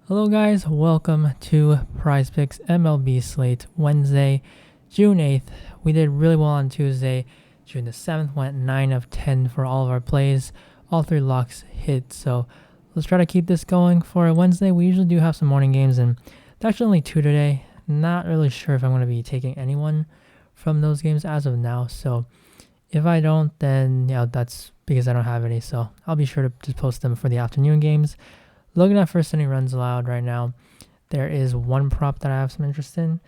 Hello guys, welcome to PrizePicks MLB Slate Wednesday, June 8th. We did really well on Tuesday. June the 7th went 9 of 10 for all of our plays. All three locks hit, so let's try to keep this going for a Wednesday. We usually do have some morning games, and there's actually only two today. Not really sure if I'm going to be taking anyone from those games as of now, so if I don't, then that's because I don't have any, so I'll be sure to just post them for the afternoon games. Looking at first inning runs allowed right now, there is one prop that I have some interest in.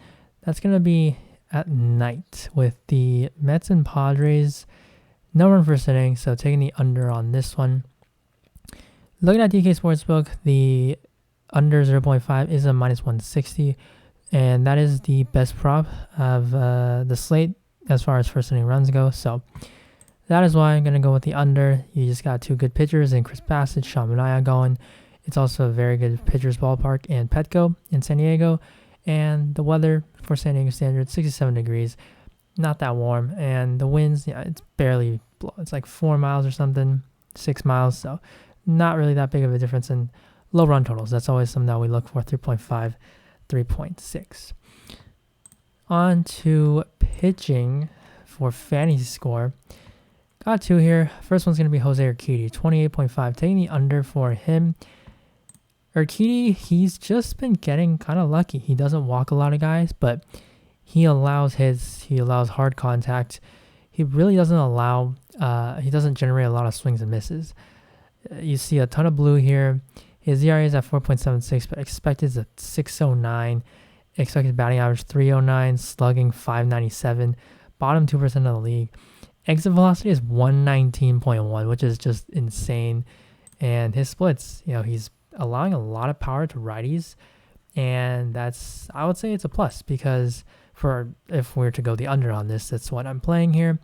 That's going to be at night with the Mets and Padres. No run first inning, so taking the under on this one. Looking at DK Sportsbook, the under 0.5 is a minus 160, and that is the best prop of the slate as far as first inning runs go. So that is why I'm going to go with the under. You just got two good pitchers in Chris Bassett, Sean Manaea going. It's also a very good pitcher's ballpark and Petco in San Diego. And the weather for San Diego standards, 67 degrees, not that warm. And the winds, it's barely, it's like 4 miles or something, 6 miles. So not really that big of a difference in low run totals. That's always something that we look for, 3.5, 3.6. On to pitching for fantasy score. Got two here. First one's going to be Jose Urquidy, 28.5. Taking the under for him. Urquidy, he's just been getting kind of lucky. He doesn't walk a lot of guys, but he allows hard contact. He really doesn't allow, he doesn't generate a lot of swings and misses. You see a ton of blue here. His ERA is at 4.76, but expected is at 6.09. Expected batting average 3.09, slugging 5.97, bottom 2% of the league. Exit velocity is 119.1, which is just insane. And his splits, he's allowing a lot of power to righties, and I would say it's a plus, because if we were to go the under on this, that's what I'm playing here.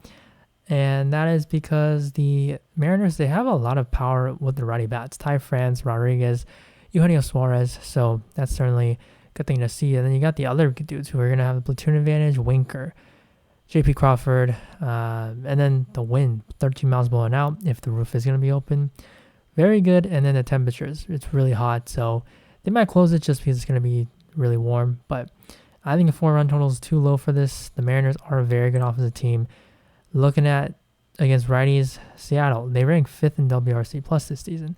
And that is because the Mariners, they have a lot of power with the righty bats. Ty France, Rodriguez, Eugenio Suarez, so that's certainly a good thing to see. And then you got the other dudes who are going to have the platoon advantage, Winker, JP Crawford, and then the wind, 13 miles blowing out if the roof is going to be open. Very good. And then the temperatures, it's really hot, so they might close it just because it's going to be really warm. But I think a 4-run total is too low for this. The Mariners are a very good offensive team. Looking at against righties, Seattle, they rank 5th in WRC plus this season.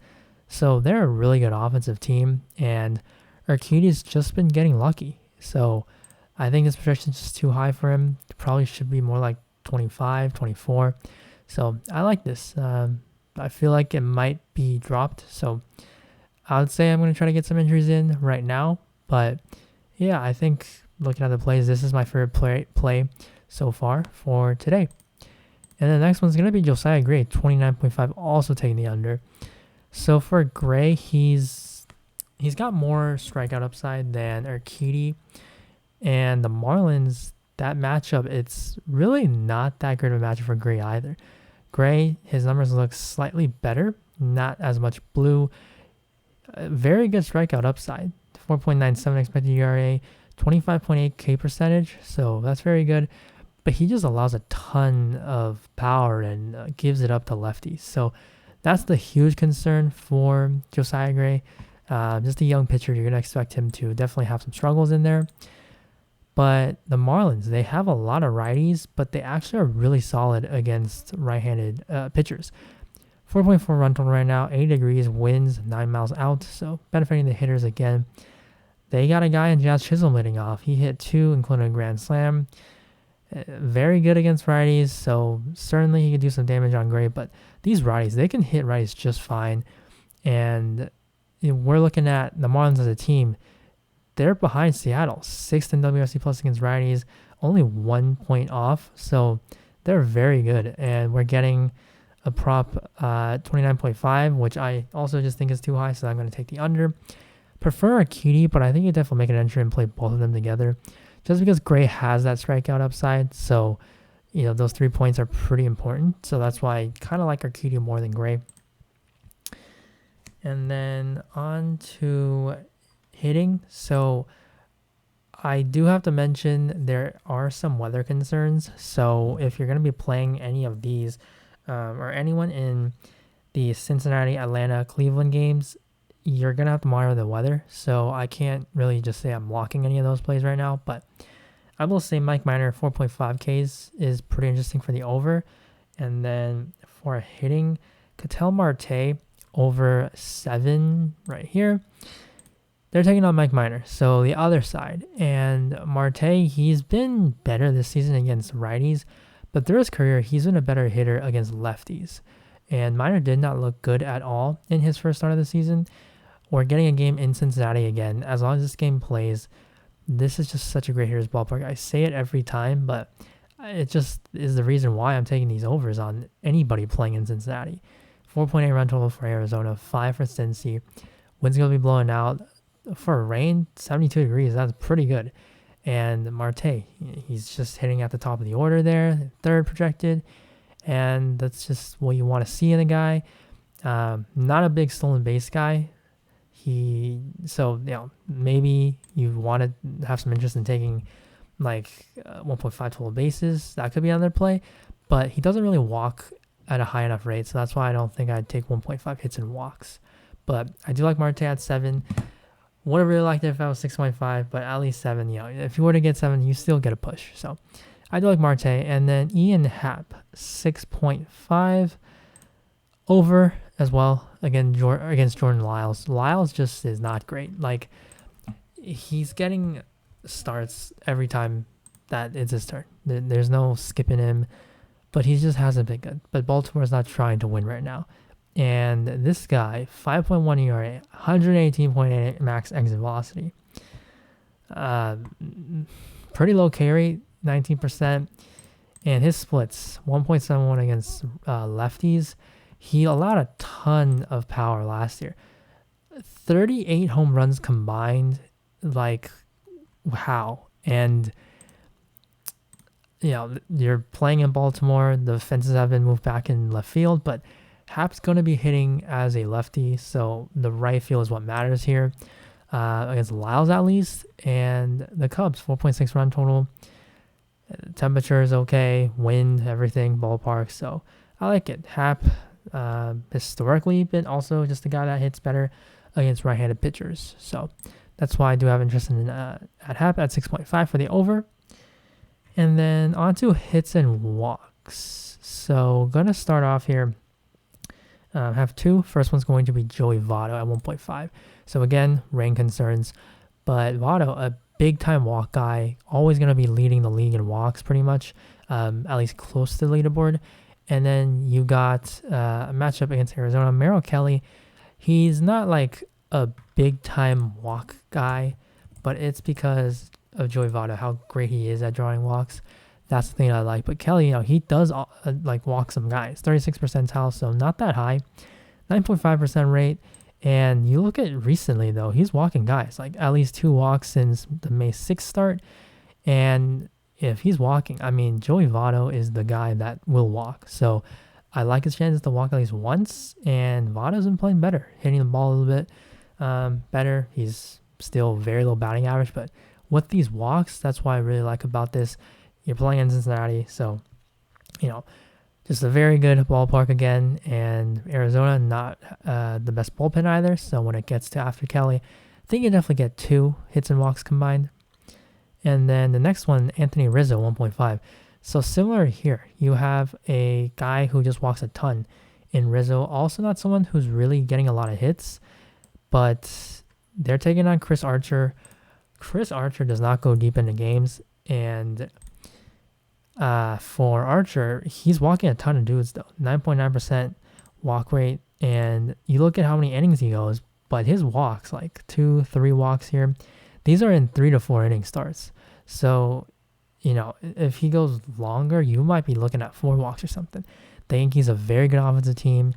So they're a really good offensive team, and Urquidy's just been getting lucky. So I think this projection is just too high for him. It probably should be more like 25, 24. So I like this. I feel like it might be dropped. So I would say I'm going to try to get some injuries in right now. But yeah, I think looking at the plays, this is my favorite play so far for today. And the next one's going to be Josiah Gray, 29.5, also taking the under. So for Gray, he's got more strikeout upside than Urquidy. And the Marlins, that matchup, it's really not that great of a matchup for Gray either. Gray, his numbers look slightly better, not as much blue. Very good strikeout upside, 4.97 expected ERA, 25.8 K percentage, so that's very good. But he just allows a ton of power and gives it up to lefties. So that's the huge concern for Josiah Gray. Just a young pitcher, you're going to expect him to definitely have some struggles in there. But the Marlins, they have a lot of righties, but they actually are really solid against right-handed pitchers. 4.4 run total right now, 80 degrees, winds 9 miles out, so benefiting the hitters again. They got a guy in Jazz Chisholm leading off. He hit 2, including a grand slam. Very good against righties, so certainly he could do some damage on Gray. But these righties, they can hit righties just fine. And we're looking at the Marlins as a team. They're behind Seattle, 6th in WRC plus against righties, only 1 point off. So they're very good. And we're getting a prop 29.5, which I also just think is too high. So I'm going to take the under. Prefer Urquidy, but I think you definitely make an entry and play both of them together. Just because Gray has that strikeout upside. So, those 3 points are pretty important. So that's why I kind of like Urquidy more than Gray. And then on to hitting. So I do have to mention there are some weather concerns. So if you're going to be playing any of these or anyone in the Cincinnati, Atlanta, Cleveland games, you're going to have to monitor the weather. So I can't really just say I'm locking any of those plays right now. But I will say Mike Minor 4.5 Ks is pretty interesting for the over. And then for hitting, Ketel Marte over 7 right here. They're taking on Mike Minor, so the other side. And Marte, he's been better this season against righties, but through his career, he's been a better hitter against lefties. And Minor did not look good at all in his first start of the season. We're getting a game in Cincinnati again. As long as this game plays, this is just such a great hitter's ballpark. I say it every time, but it just is the reason why I'm taking these overs on anybody playing in Cincinnati. 4.8 run total for Arizona, 5 for Cincy. Wind's going to be blowing out. For rain, 72 degrees, that's pretty good. And Marte, he's just hitting at the top of the order there, third projected. And that's just what you want to see in a guy. Not a big stolen base guy. Maybe you want to have some interest in taking like 1.5 total bases. That could be another play. But he doesn't really walk at a high enough rate. So that's why I don't think I'd take 1.5 hits and walks. But I do like Marte at 7. Would have really liked it if I was 6.5, but at least 7. If you were to get 7, you still get a push. So I do like Marte. And then Ian Happ, 6.5 over as well. Again, against Jordan Lyles. Lyles just is not great. Like, he's getting starts every time that it's his turn. There's no skipping him, but he just hasn't been good. But Baltimore's not trying to win right now. And this guy, 5.1 ERA, 118.8 max exit velocity. Pretty low K rate, 19%. And his splits, 1.71 against lefties. He allowed a ton of power last year. 38 home runs combined. Like, how? And, you're playing in Baltimore. The fences have been moved back in left field, but Happ's going to be hitting as a lefty, so the right field is what matters here against Lyles at least. And the Cubs, 4.6 run total. Temperature is okay, wind, everything, ballpark. So I like it. Happ, historically, been also just a guy that hits better against right-handed pitchers. So that's why I do have interest in at Happ at 6.5 for the over. And then on to hits and walks. So going to start off here. Have 2. First one's going to be Joey Votto at 1.5. So again, rain concerns. But Votto, a big-time walk guy, always going to be leading the league in walks pretty much, at least close to the leaderboard. And then you got a matchup against Arizona. Merrill Kelly, he's not like a big-time walk guy, but it's because of Joey Votto, how great he is at drawing walks. That's the thing I like. But Kelly, he does walk some guys. 36th percentile, so not that high. 9.5% rate. And you look at recently, though, he's walking guys. Like at least 2 walks since the May 6th start. And if he's walking, Joey Votto is the guy that will walk. So I like his chances to walk at least once. And Votto's been playing better, hitting the ball a little bit better. He's still very low batting average. But with these walks, that's what I really like about this. You're playing in Cincinnati, so, just a very good ballpark again. And Arizona, not the best bullpen either. So when it gets to after Kelly, I think you definitely get 2 hits and walks combined. And then the next one, Anthony Rizzo, 1.5. So similar here, you have a guy who just walks a ton in Rizzo. Also not someone who's really getting a lot of hits, but they're taking on Chris Archer. Chris Archer does not go deep into games, and for Archer, he's walking a ton of dudes though. 9.9% walk rate, and you look at how many innings he goes, but his walks, like 2-3 walks here, these are in 3 to 4 inning starts. So, if he goes longer, you might be looking at 4 walks or something. The Yankees a very good offensive team,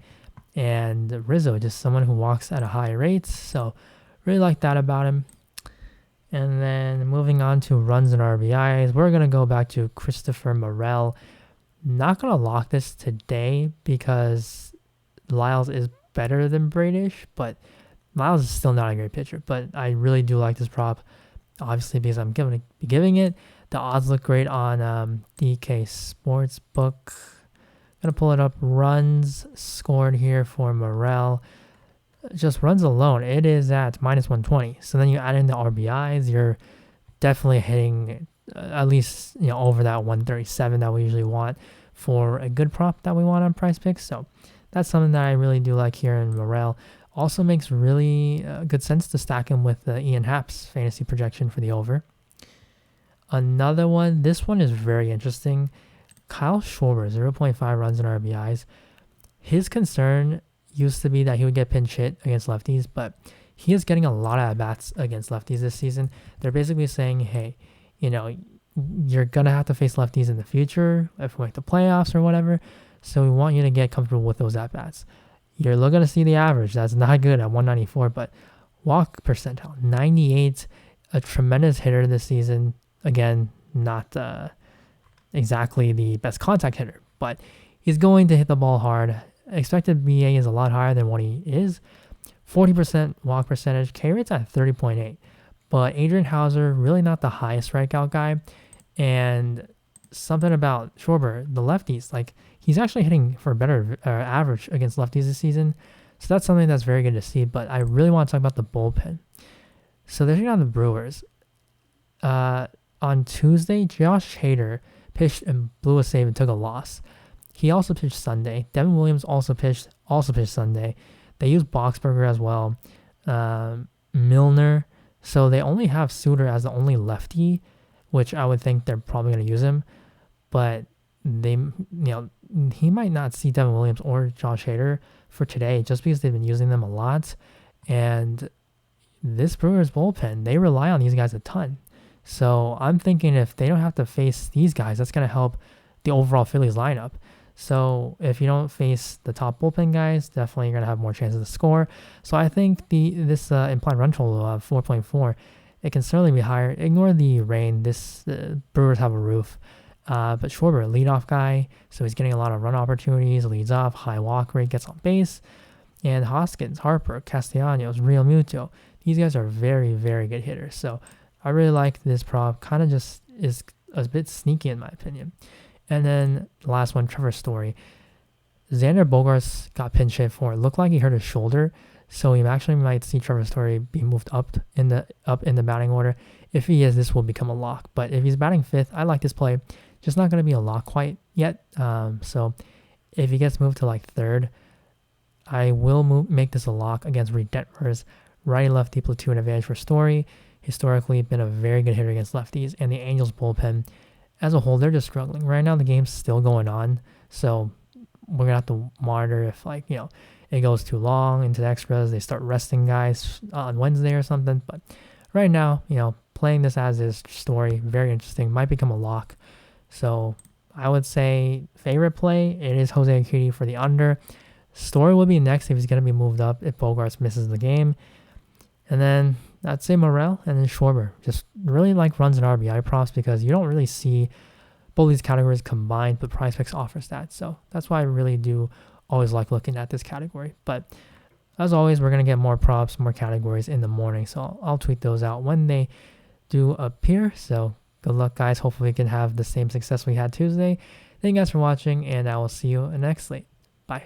and Rizzo just someone who walks at a high rate. So really like that about him. And then moving on to runs and RBIs, we're going to go back to Christopher Morel. Not going to lock this today because Lyles is better than Bradish, but Lyles is still not a great pitcher. But I really do like this prop, obviously, because I'm giving it. The odds look great on DK Sportsbook. Going to pull it up. Runs scored here for Morel. just runs alone, it is at minus 120. So then you add in the RBIs, you're definitely hitting at least over that 137 that we usually want for a good prop that we want on PrizePicks. So that's something that I really do like here in Morel. Also makes really good sense to stack him with Ian Happ's fantasy projection for the over. Another one, this one is very interesting. Kyle Schwarber, 0.5 runs and RBIs. His concern used to be that he would get pinch hit against lefties, but he is getting a lot of at-bats against lefties this season. They're basically saying, hey, you're going to have to face lefties in the future if we make the playoffs or whatever, so we want you to get comfortable with those at-bats. You're looking to see the average. That's not good at 194, but walk percentile, 98, a tremendous hitter this season. Again, not exactly the best contact hitter, but he's going to hit the ball hard. Expected BA is a lot higher than what he is. 40% walk percentage, K rate's at 30.8. But Adrian Hauser, really not the highest strikeout guy. And something about Schwarber, the lefties, like he's actually hitting for a better average against lefties this season. So that's something that's very good to see. But I really want to talk about the bullpen. So they're taking on the Brewers. On Tuesday, Josh Hader pitched and blew a save and took a loss. He also pitched Sunday. Devin Williams also pitched Sunday. They used Boxberger as well. Milner. So they only have Suter as the only lefty, which I would think they're probably going to use him. But he might not see Devin Williams or Josh Hader for today just because they've been using them a lot. And this Brewers bullpen, they rely on these guys a ton. So I'm thinking if they don't have to face these guys, that's going to help the overall Phillies lineup. So if you don't face the top bullpen guys, definitely you're going to have more chances to score. So I think this implied run total of 4.4, it can certainly be higher. Ignore the rain. Brewers have a roof. But Schwarber, leadoff guy, so he's getting a lot of run opportunities, leads off, high walk rate, gets on base. And Hoskins, Harper, Castellanos, Real Muto, these guys are very, very good hitters. So I really like this prop. Kind of just is a bit sneaky in my opinion. And then the last one, Trevor Story. Xander Bogaerts got pinch hit for it. Looked like he hurt his shoulder, so we actually might see Trevor Story be moved up in the batting order. If he is, this will become a lock. But if he's batting fifth, I like this play. Just not going to be a lock quite yet. So if he gets moved to like third, I will make this a lock against Reed Detmers. Righty-lefty platoon advantage for Story. Historically been a very good hitter against lefties, and the Angels bullpen as a whole, they're just struggling. Right now, the game's still going on, so we're going to have to monitor if, it goes too long into the extras. They start resting guys on Wednesday or something. But right now, playing this as is Story, very interesting. Might become a lock. So I would say favorite play, it is Jose Urquidy for the under. Story will be next if he's going to be moved up if Bogaerts misses the game. And then I'd say Morel and then Schwarber. Just really like runs and RBI props because you don't really see both these categories combined, but PrizePicks offers that. So that's why I really do always like looking at this category. But as always, we're going to get more props, more categories in the morning. So I'll tweet those out when they do appear. So good luck, guys. Hopefully we can have the same success we had Tuesday. Thank you guys for watching, and I will see you in the next slate. Bye.